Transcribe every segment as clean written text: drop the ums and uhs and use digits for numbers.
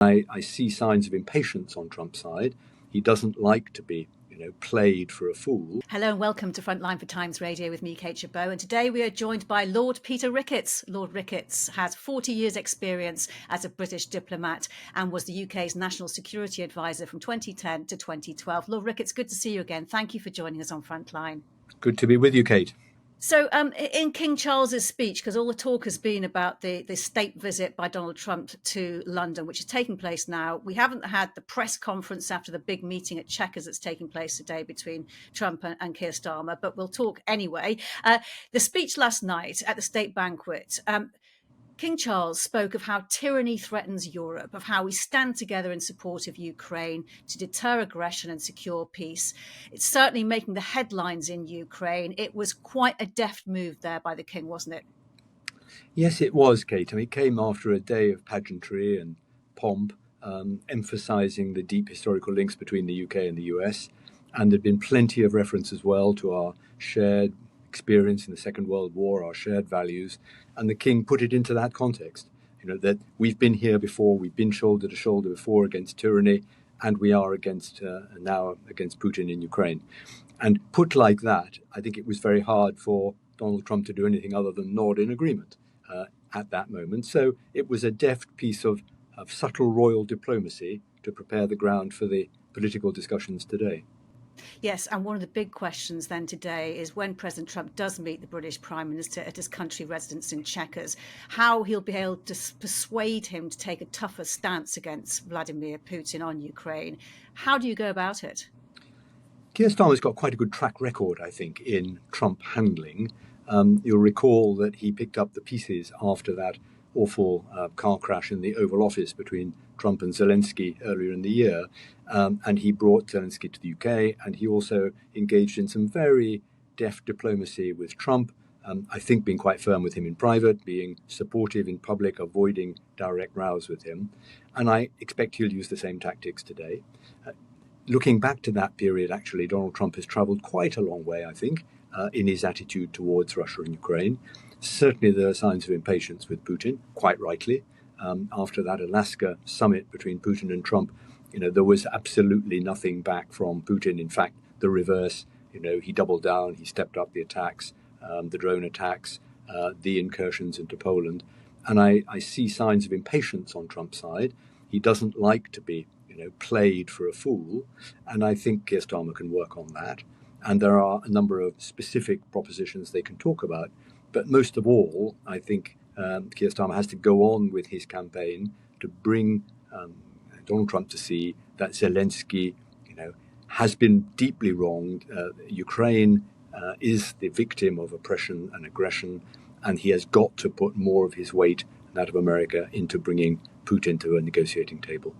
I see signs of impatience on Trump's side. He doesn't like to be, played for a fool. Hello and welcome to Frontline for Times Radio with me, Kate Gerbeau. And today we are joined by Lord Peter Ricketts. Lord Ricketts has 40 years' experience as a British diplomat and was the UK's National Security Advisor from 2010 to 2012. Lord Ricketts, good to see you again. Thank you for joining us on Frontline. Good to be with you, Kate. So in King Charles's speech, because all the talk has been about the state visit by Donald Trump to London, which is taking place now, we haven't had the press conference after the big meeting at Chequers that's taking place today between Trump and Keir Starmer, but we'll talk anyway. The speech last night at the state banquet, King Charles spoke of how tyranny threatens Europe, of how we stand together in support of Ukraine to deter aggression and secure peace. It's certainly making the headlines in Ukraine. It was quite a deft move there by the King, wasn't it? Yes, it was, Kate. I mean, it came after a day of pageantry and pomp, emphasising the deep historical links between the UK and the US. And there'd been plenty of reference as well to our shared experience in the Second World War, our shared values. And the King put it into that context, that we've been here before, we've been shoulder to shoulder before against tyranny, and we are now against Putin in Ukraine. And put like that, I think it was very hard for Donald Trump to do anything other than nod in agreement at that moment. So it was a deft piece of subtle royal diplomacy to prepare the ground for the political discussions today. Yes, and one of the big questions then today is when President Trump does meet the British Prime Minister at his country residence in Chequers, how he'll be able to persuade him to take a tougher stance against Vladimir Putin on Ukraine. How do you go about it? Keir Starmer's got quite a good track record, I think, in Trump handling. You'll recall that he picked up the pieces after that awful car crash in the Oval Office between Trump and Zelensky earlier in the year. And he brought Zelensky to the UK, and he also engaged in some very deft diplomacy with Trump, I think being quite firm with him in private, being supportive in public, avoiding direct rows with him. And I expect he'll use the same tactics today. Looking back to that period, actually, Donald Trump has travelled quite a long way, I think, in his attitude towards Russia and Ukraine. Certainly there are signs of impatience with Putin, quite rightly. After that Alaska summit between Putin and Trump, there was absolutely nothing back from Putin. In fact, the reverse. He doubled down, he stepped up the attacks, the drone attacks, the incursions into Poland. And I see signs of impatience on Trump's side. He doesn't like to be, played for a fool. And I think Keir Starmer can work on that. And there are a number of specific propositions they can talk about. But most of all, I think Keir Starmer has to go on with his campaign to bring Donald Trump to see that Zelensky, has been deeply wronged. Ukraine is the victim of oppression and aggression, and he has got to put more of his weight, that of America, into bringing Putin to a negotiating table.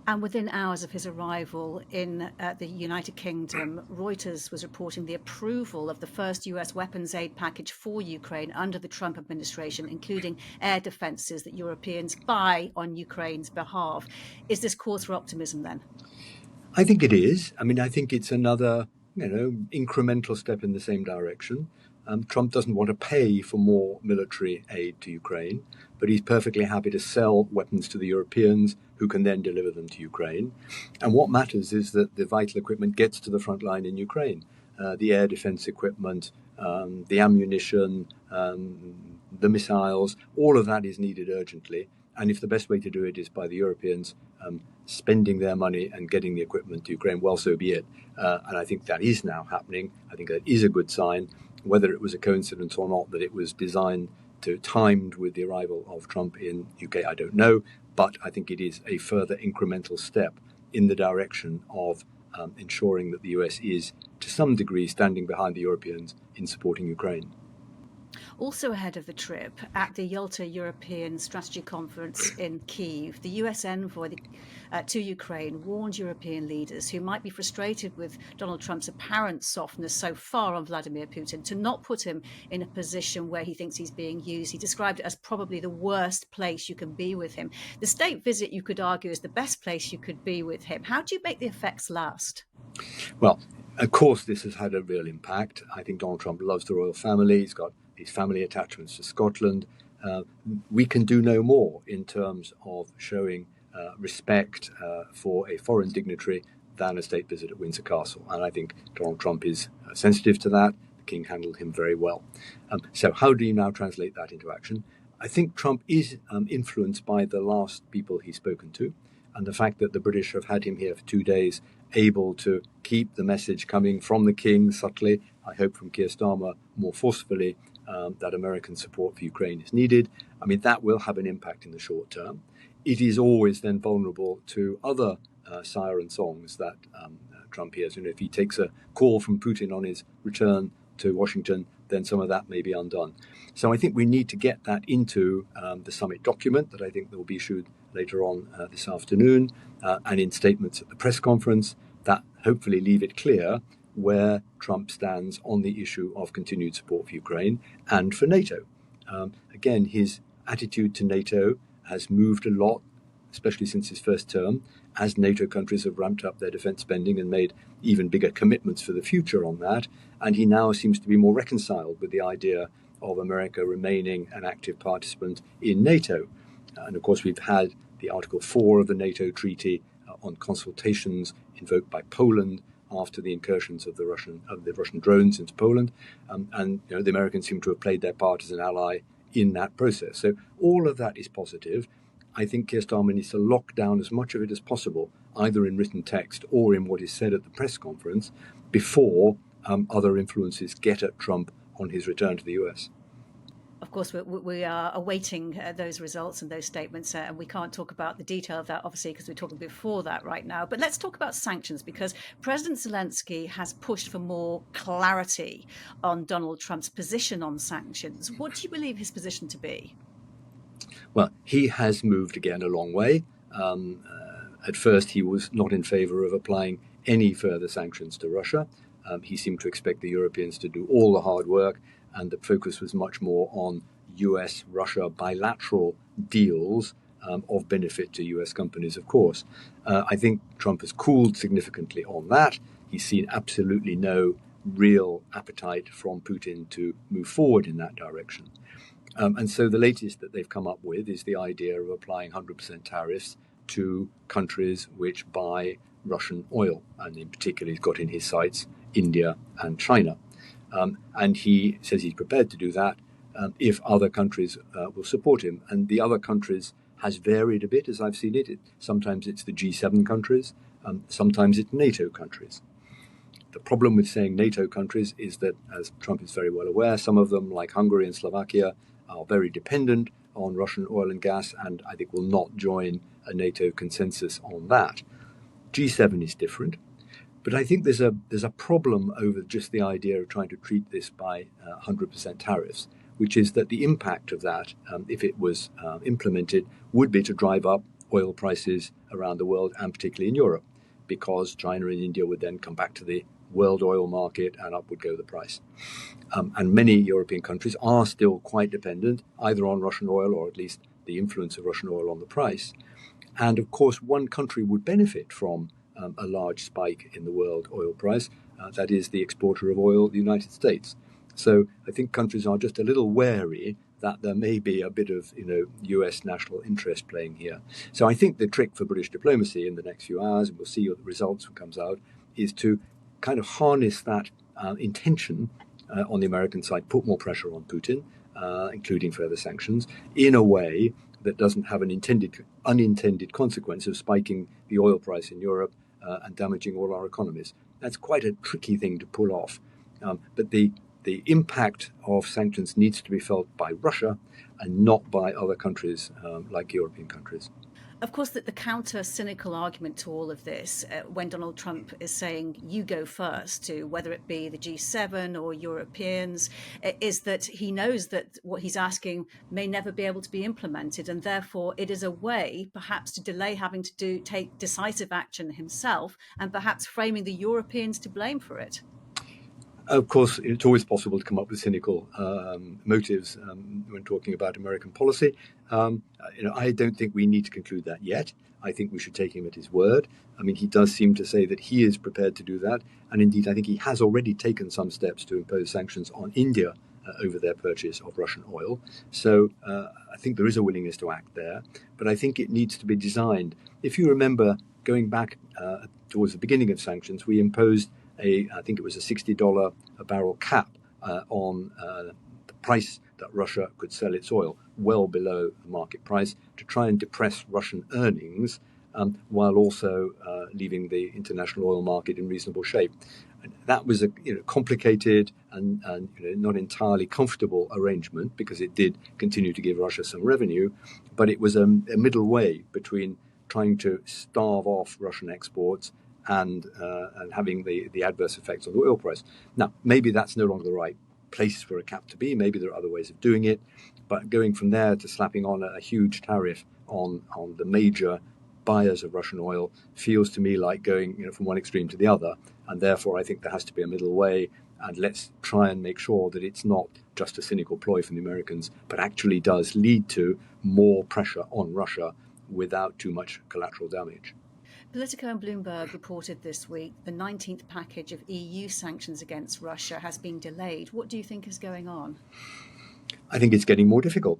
And within hours of his arrival in the United Kingdom, Reuters was reporting the approval of the first US weapons aid package for Ukraine under the Trump administration, including air defences that Europeans buy on Ukraine's behalf. Is this cause for optimism then? I think it is. I mean, I think it's another, incremental step in the same direction. Trump doesn't want to pay for more military aid to Ukraine, but he's perfectly happy to sell weapons to the Europeans who can then deliver them to Ukraine. And what matters is that the vital equipment gets to the front line in Ukraine. The air defense equipment, the ammunition, the missiles, all of that is needed urgently. And if the best way to do it is by the Europeans spending their money and getting the equipment to Ukraine, well, so be it. And I think that is now happening. I think that is a good sign. Whether it was a coincidence or not that it was timed with the arrival of Trump in UK, I don't know. But I think it is a further incremental step in the direction of ensuring that the US is, to some degree, standing behind the Europeans in supporting Ukraine. Also ahead of the trip, at the Yalta European Strategy Conference in Kyiv, the US envoy to Ukraine warned European leaders who might be frustrated with Donald Trump's apparent softness so far on Vladimir Putin to not put him in a position where he thinks he's being used. He described it as probably the worst place you can be with him. The state visit, you could argue, is the best place you could be with him. How do you make the effects last? Well, of course, this has had a real impact. I think Donald Trump loves the royal family. He's got these family attachments to Scotland. We can do no more in terms of showing respect for a foreign dignitary than a state visit at Windsor Castle. And I think Donald Trump is sensitive to that. The King handled him very well. So how do you now translate that into action? I think Trump is influenced by the last people he's spoken to, and the fact that the British have had him here for 2 days, able to keep the message coming from the King subtly, I hope from Keir Starmer more forcefully, that American support for Ukraine is needed. I mean, that will have an impact in the short term. It is always then vulnerable to other siren songs that Trump hears. If he takes a call from Putin on his return to Washington, then some of that may be undone. So I think we need to get that into the summit document that I think will be issued later on this afternoon, and in statements at the press conference that hopefully leave it clear where Trump stands on the issue of continued support for Ukraine and for NATO. Again, his attitude to NATO has moved a lot, especially since his first term, as NATO countries have ramped up their defence spending and made even bigger commitments for the future on that. And he now seems to be more reconciled with the idea of America remaining an active participant in NATO. And of course, we've had the Article 4 of the NATO treaty on consultations invoked by Poland after the incursions of the Russian drones into Poland. And the Americans seem to have played their part as an ally in that process. So all of that is positive. I think Keir Starmer needs to lock down as much of it as possible, either in written text or in what is said at the press conference, before other influences get at Trump on his return to the US. Of course, we are awaiting those results and those statements, and we can't talk about the detail of that, obviously, because we're talking before that right now. But let's talk about sanctions, because President Zelensky has pushed for more clarity on Donald Trump's position on sanctions. What do you believe his position to be? Well, he has moved again a long way. At first, he was not in favor of applying any further sanctions to Russia. He seemed to expect the Europeans to do all the hard work, and the focus was much more on US-Russia bilateral deals of benefit to US companies, of course. I think Trump has cooled significantly on that. He's seen absolutely no real appetite from Putin to move forward in that direction. And so the latest that they've come up with is the idea of applying 100% tariffs to countries which buy Russian oil. And in particular, he's got in his sights India and China. And he says he's prepared to do that if other countries will support him. And the other countries has varied a bit, as I've seen it. Sometimes it's the G7 countries, sometimes it's NATO countries. The problem with saying NATO countries is that, as Trump is very well aware, some of them, like Hungary and Slovakia, are very dependent on Russian oil and gas, and I think will not join a NATO consensus on that. G7 is different. But I think there's a problem over just the idea of trying to treat this by 100% tariffs, which is that the impact of that, if it was implemented, would be to drive up oil prices around the world, and particularly in Europe, because China and India would then come back to the world oil market and up would go the price. And many European countries are still quite dependent either on Russian oil or at least the influence of Russian oil on the price. And of course, one country would benefit from a large spike in the world oil price. That is the exporter of oil, the United States. So I think countries are just a little wary that there may be a bit of US national interest playing here. So I think the trick for British diplomacy in the next few hours, and we'll see what the results comes out, is to kind of harness that intention on the American side, put more pressure on Putin, including further sanctions, in a way that doesn't have an unintended consequence of spiking the oil price in Europe and damaging all our economies. That's quite a tricky thing to pull off. But the impact of sanctions needs to be felt by Russia and not by other countries like European countries. Of course, the counter-cynical argument to all of this, when Donald Trump is saying you go first to whether it be the G7 or Europeans, is that he knows that what he's asking may never be able to be implemented, and therefore it is a way perhaps to delay having to take decisive action himself, and perhaps framing the Europeans to blame for it. Of course, it's always possible to come up with cynical motives when talking about American policy. I don't think we need to conclude that yet. I think we should take him at his word. I mean, he does seem to say that he is prepared to do that. And indeed, I think he has already taken some steps to impose sanctions on India over their purchase of Russian oil. So I think there is a willingness to act there, but I think it needs to be designed. If you remember, going back towards the beginning of sanctions, we imposed I think it was a $60 a barrel cap on the price that Russia could sell its oil, well below the market price, to try and depress Russian earnings while also leaving the international oil market in reasonable shape. And that was a complicated and not entirely comfortable arrangement, because it did continue to give Russia some revenue, but it was a middle way between trying to starve off Russian exports and having the adverse effects on the oil price. Now, maybe that's no longer the right place for a cap to be. Maybe there are other ways of doing it, but going from there to slapping on a huge tariff on the major buyers of Russian oil feels to me like going from one extreme to the other, and therefore I think there has to be a middle way, and let's try and make sure that it's not just a cynical ploy from the Americans, but actually does lead to more pressure on Russia without too much collateral damage. Politico and Bloomberg reported this week the 19th package of EU sanctions against Russia has been delayed. What do you think is going on? I think it's getting more difficult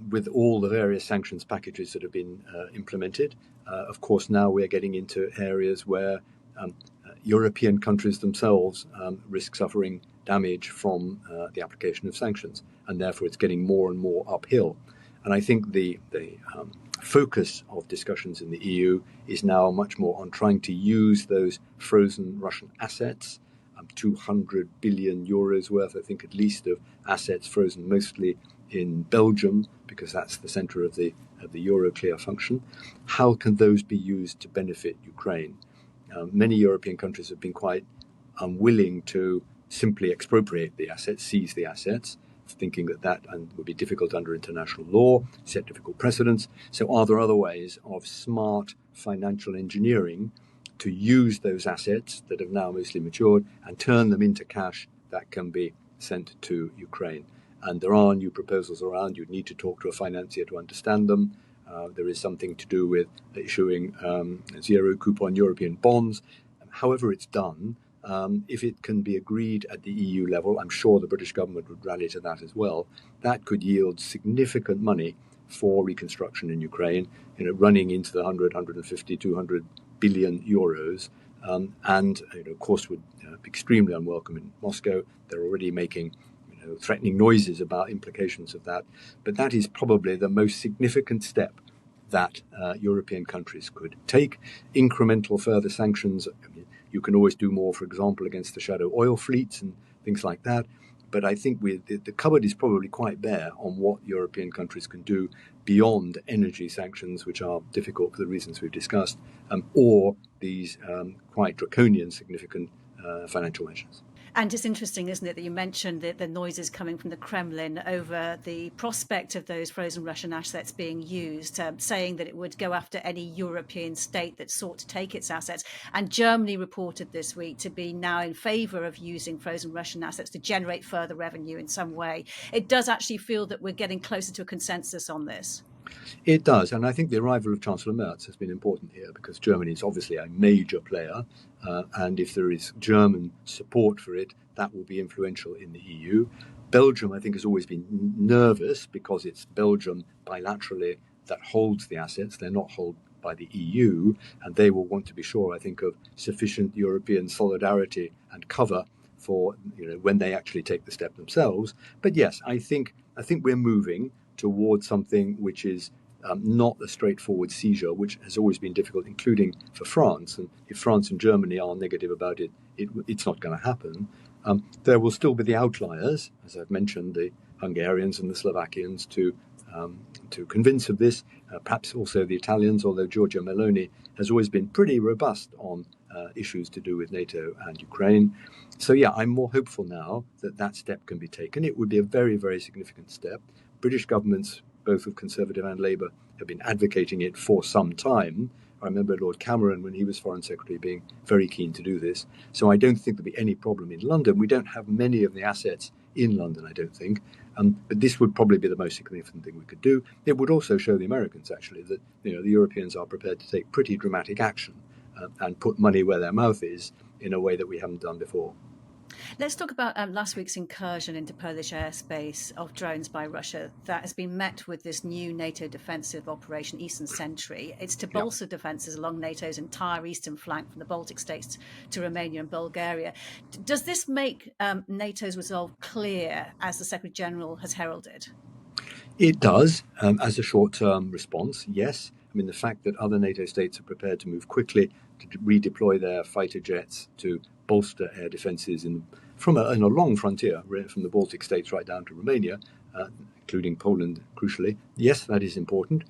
with all the various sanctions packages that have been implemented. Of course, now we're getting into areas where European countries themselves risk suffering damage from the application of sanctions, and therefore it's getting more and more uphill. And I think the focus of discussions in the EU is now much more on trying to use those frozen Russian assets, 200 billion euros worth, I think, at least, of assets frozen mostly in Belgium, because that's the center of the Euroclear function. How can those be used to benefit Ukraine? Many European countries have been quite unwilling to simply expropriate the assets, seize the assets, thinking that would be difficult under international law, set difficult precedents. So are there other ways of smart financial engineering to use those assets that have now mostly matured and turn them into cash that can be sent to Ukraine? And there are new proposals around. You'd need to talk to a financier to understand them. There is something to do with issuing zero coupon European bonds. However it's done, if it can be agreed at the EU level, I'm sure the British government would rally to that as well. That could yield significant money for reconstruction in Ukraine, running into the 100, 150, 200 billion euros, and of course would be extremely unwelcome in Moscow. They're already making threatening noises about implications of that, but that is probably the most significant step that European countries could take. Incremental further sanctions, you can always do more, for example, against the shadow oil fleets and things like that. But I think the cupboard is probably quite bare on what European countries can do beyond energy sanctions, which are difficult for the reasons we've discussed, or these quite draconian, significant financial measures. And it's interesting, isn't it, that you mentioned the noises coming from the Kremlin over the prospect of those frozen Russian assets being used, saying that it would go after any European state that sought to take its assets. And Germany reported this week to be now in favour of using frozen Russian assets to generate further revenue in some way. It does actually feel that we're getting closer to a consensus on this. It does, and I think the arrival of Chancellor Merz has been important here, because Germany is obviously a major player, and if there is German support for it, that will be influential in the EU. Belgium, I think, has always been nervous because it's Belgium bilaterally that holds the assets. They're not held by the EU, and they will want to be sure, I think, of sufficient European solidarity and cover for when they actually take the step themselves. But yes, I think we're moving towards something which is not a straightforward seizure, which has always been difficult, including for France. And if France and Germany are negative about it, it's not going to happen. There will still be the outliers, as I've mentioned, the Hungarians and the Slovakians, to convince of this. Perhaps also the Italians, although Giorgia Meloni has always been pretty robust on issues to do with NATO and Ukraine. So yeah, I'm more hopeful now that step can be taken. It would be a very, very significant step. British governments, both of Conservative and Labour, have been advocating it for some time. I remember Lord Cameron, when he was Foreign Secretary, being very keen to do this. So I don't think there'll be any problem in London. We don't have many of the assets in London, I don't think. But this would probably be the most significant thing we could do. It would also show the Americans, actually, that the Europeans are prepared to take pretty dramatic action and put money where their mouth is in a way that we haven't done before. Let's talk about last week's incursion into Polish airspace of drones by Russia that has been met with this new NATO defensive operation, Eastern Sentry. It's to Yeah. bolster defences along NATO's entire eastern flank from the Baltic states to Romania and Bulgaria. Does this make NATO's resolve clear, as the Secretary General has heralded? It does, as a short-term response, yes. I mean, the fact that other NATO states are prepared to move quickly to redeploy their fighter jets to bolster air defences in a long frontier, from the Baltic states right down to Romania, including Poland, crucially. Yes, that is important.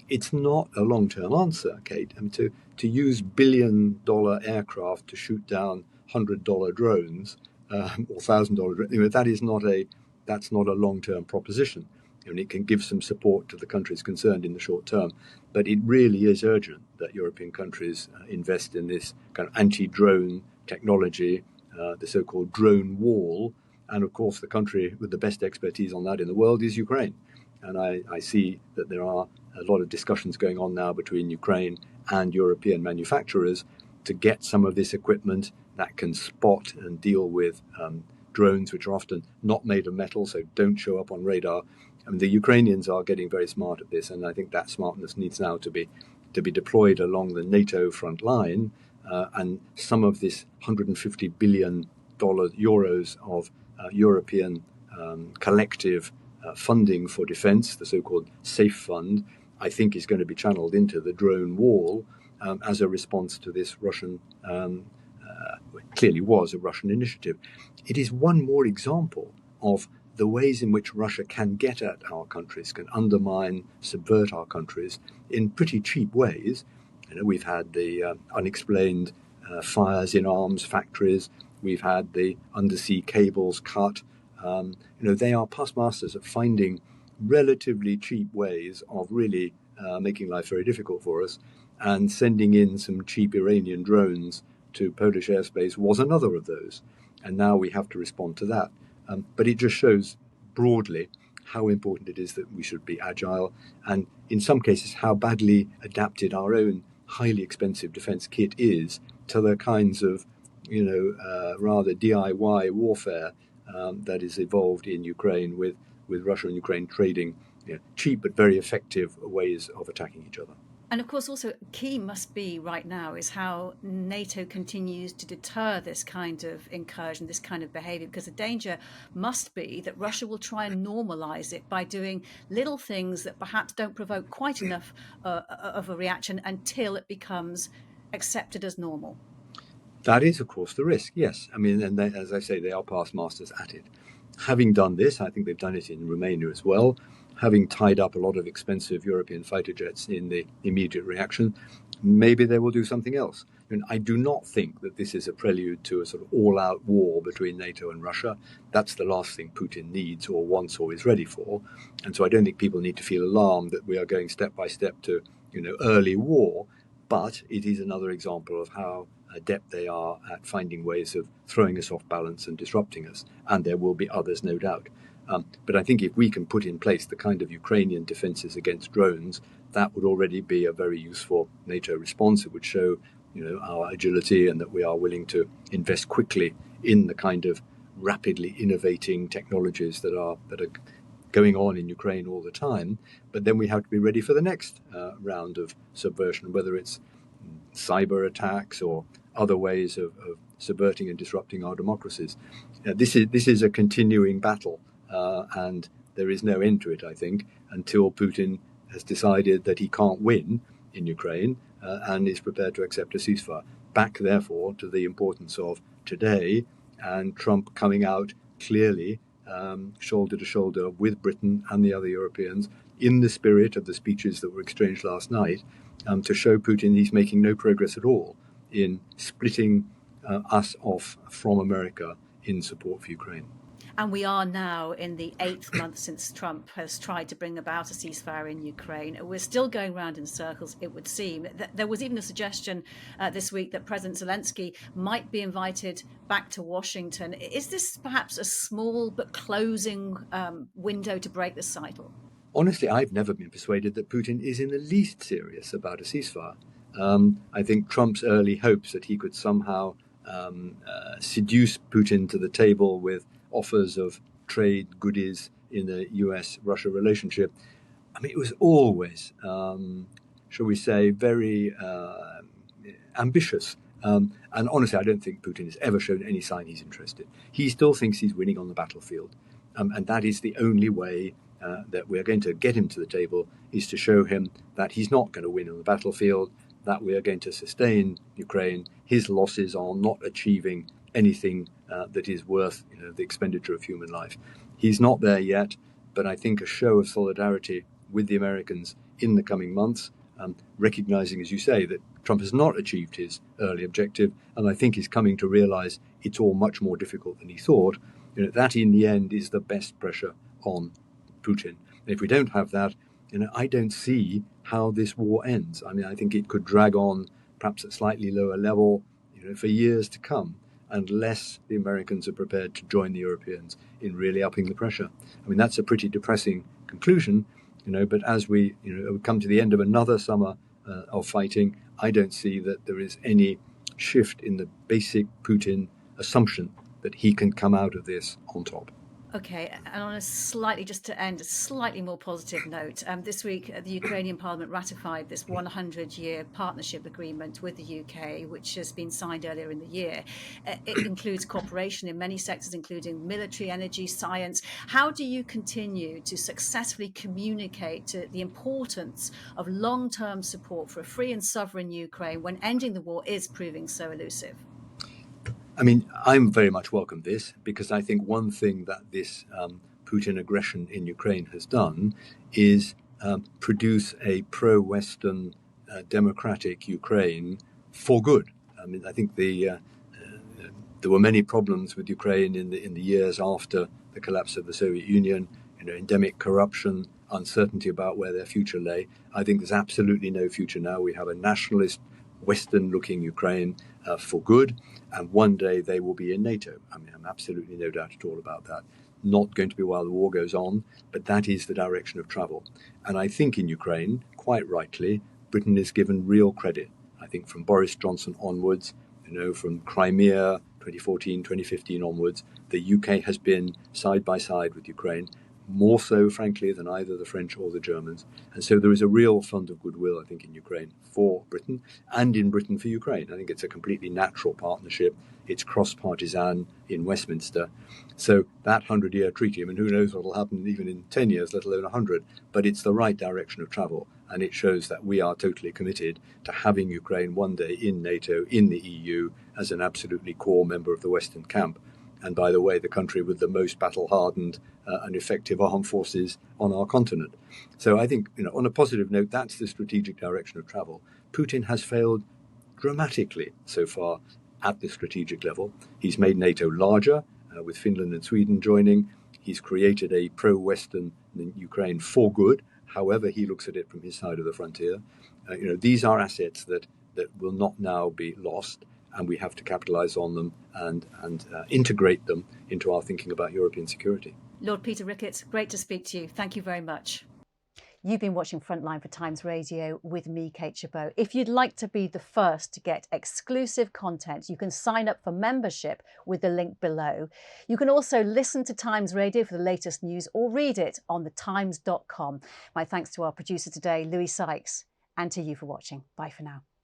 It's not a long-term answer, Kate. I mean, to use billion-dollar aircraft to shoot down $100 drones or $1,000 drones, that's not a long-term proposition. And it can give some support to the countries concerned in the short term. But it really is urgent that European countries invest in this kind of anti-drone technology, the so-called drone wall. And of course, the country with the best expertise on that in the world is Ukraine. And I see that there are a lot of discussions going on now between Ukraine and European manufacturers to get some of this equipment that can spot and deal with drones, which are often not made of metal, so don't show up on radar. I mean, the Ukrainians are getting very smart at this, and I think that smartness needs now to be deployed along the NATO front line. And some of this 150 billion euros of European collective funding for defence, the so-called SAFE fund, I think is going to be channeled into the drone wall as a response to this Russian, clearly was a Russian initiative. It is one more example of the ways in which Russia can get at our countries, can undermine, subvert our countries in pretty cheap ways. We've had the unexplained fires in arms factories. We've had the undersea cables cut. They are past masters at finding relatively cheap ways of really making life very difficult for us. And sending in some cheap Iranian drones to Polish airspace was another of those. And now we have to respond to that. But it just shows broadly how important it is that we should be agile, and in some cases how badly adapted our own highly expensive defense kit is to the kinds of rather DIY warfare that is evolved in Ukraine with Russia and Ukraine trading cheap but very effective ways of attacking each other. And of course, also key must be right now is how NATO continues to deter this kind of incursion, this kind of behavior, because the danger must be that Russia will try and normalize it by doing little things that perhaps don't provoke quite enough of a reaction until it becomes accepted as normal. That is, of course, the risk, yes. I mean, and as I say, they are past masters at it. Having done this, I think they've done it in Romania as well, having tied up a lot of expensive European fighter jets in the immediate reaction, maybe they will do something else. And I do not think that this is a prelude to a sort of all-out war between NATO and Russia. That's the last thing Putin needs or wants or is ready for. And so I don't think people need to feel alarmed that we are going step by step to, early war. But it is another example of how adept they are at finding ways of throwing us off balance and disrupting us. And there will be others, no doubt. But I think if we can put in place the kind of Ukrainian defences against drones, that would already be a very useful NATO response. It would show, our agility and that we are willing to invest quickly in the kind of rapidly innovating technologies that are going on in Ukraine all the time. But then we have to be ready for the next round of subversion, whether it's cyber attacks or other ways of subverting and disrupting our democracies. This is a continuing battle. And there is no end to it, I think, until Putin has decided that he can't win in Ukraine and is prepared to accept a ceasefire. Back, therefore, to the importance of today and Trump coming out clearly, shoulder to shoulder with Britain and the other Europeans in the spirit of the speeches that were exchanged last night, to show Putin he's making no progress at all in splitting us off from America in support for Ukraine. And we are now in the 8th month since Trump has tried to bring about a ceasefire in Ukraine. We're still going round in circles, it would seem. There was even a suggestion this week that President Zelensky might be invited back to Washington. Is this perhaps a small but closing window to break the cycle? Honestly, I've never been persuaded that Putin is in the least serious about a ceasefire. I think Trump's early hopes that he could somehow seduce Putin to the table with offers of trade goodies in the US-Russia relationship. I mean, it was always, shall we say, very ambitious. And honestly, I don't think Putin has ever shown any sign he's interested. He still thinks he's winning on the battlefield. And that is the only way that we're going to get him to the table, is to show him that he's not going to win on the battlefield, that we are going to sustain Ukraine. His losses are not achieving anything that is worth the expenditure of human life. He's not there yet, but I think a show of solidarity with the Americans in the coming months, recognizing, as you say, that Trump has not achieved his early objective, and I think he's coming to realize it's all much more difficult than he thought. That in the end is the best pressure on Putin. And if we don't have that, I don't see how this war ends. I mean, I think it could drag on, perhaps at slightly lower level, for years to come, unless the Americans are prepared to join the Europeans in really upping the pressure. I mean, that's a pretty depressing conclusion, but as we come to the end of another summer of fighting, I don't see that there is any shift in the basic Putin assumption that he can come out of this on top. Okay, and on a just to end, a slightly more positive note, this week the Ukrainian Parliament ratified this 100-year partnership agreement with the UK, which has been signed earlier in the year. It includes cooperation in many sectors, including military, energy, science. How do you continue to successfully communicate the importance of long-term support for a free and sovereign Ukraine when ending the war is proving so elusive? I mean, I'm very much welcome this, because I think one thing that this Putin aggression in Ukraine has done is produce a pro-Western democratic Ukraine for good. I mean, I think there were many problems with Ukraine in the years after the collapse of the Soviet Union, endemic corruption, uncertainty about where their future lay. I think there's absolutely no future now. We have a nationalist, Western-looking Ukraine for good, and one day they will be in NATO. I mean, I'm absolutely no doubt at all about that. Not going to be while the war goes on, but that is the direction of travel. And I think in Ukraine, quite rightly, Britain is given real credit. I think from Boris Johnson onwards, from Crimea 2014, 2015 onwards, the UK has been side by side with Ukraine, more so, frankly, than either the French or the Germans. And so there is a real fund of goodwill, I think, in Ukraine for Britain, and in Britain for Ukraine. I think it's a completely natural partnership. It's cross-partisan in Westminster. So that 100-year treaty, I mean, who knows what will happen even in 10 years, let alone 100, but it's the right direction of travel. And it shows that we are totally committed to having Ukraine one day in NATO, in the EU, as an absolutely core member of the Western camp. And by the way, the country with the most battle-hardened and effective armed forces on our continent. So I think, on a positive note, that's the strategic direction of travel. Putin has failed dramatically so far at the strategic level. He's made NATO larger, with Finland and Sweden joining. He's created a pro-Western Ukraine for good, however he looks at it from his side of the frontier. These are assets that will not now be lost, and we have to capitalize on them and integrate them into our thinking about European security. Lord Peter Ricketts, great to speak to you. Thank you very much. You've been watching Frontline for Times Radio with me, Kate Gerbeau. If you'd like to be the first to get exclusive content, you can sign up for membership with the link below. You can also listen to Times Radio for the latest news or read it on thetimes.com. My thanks to our producer today, Louis Sykes, and to you for watching. Bye for now.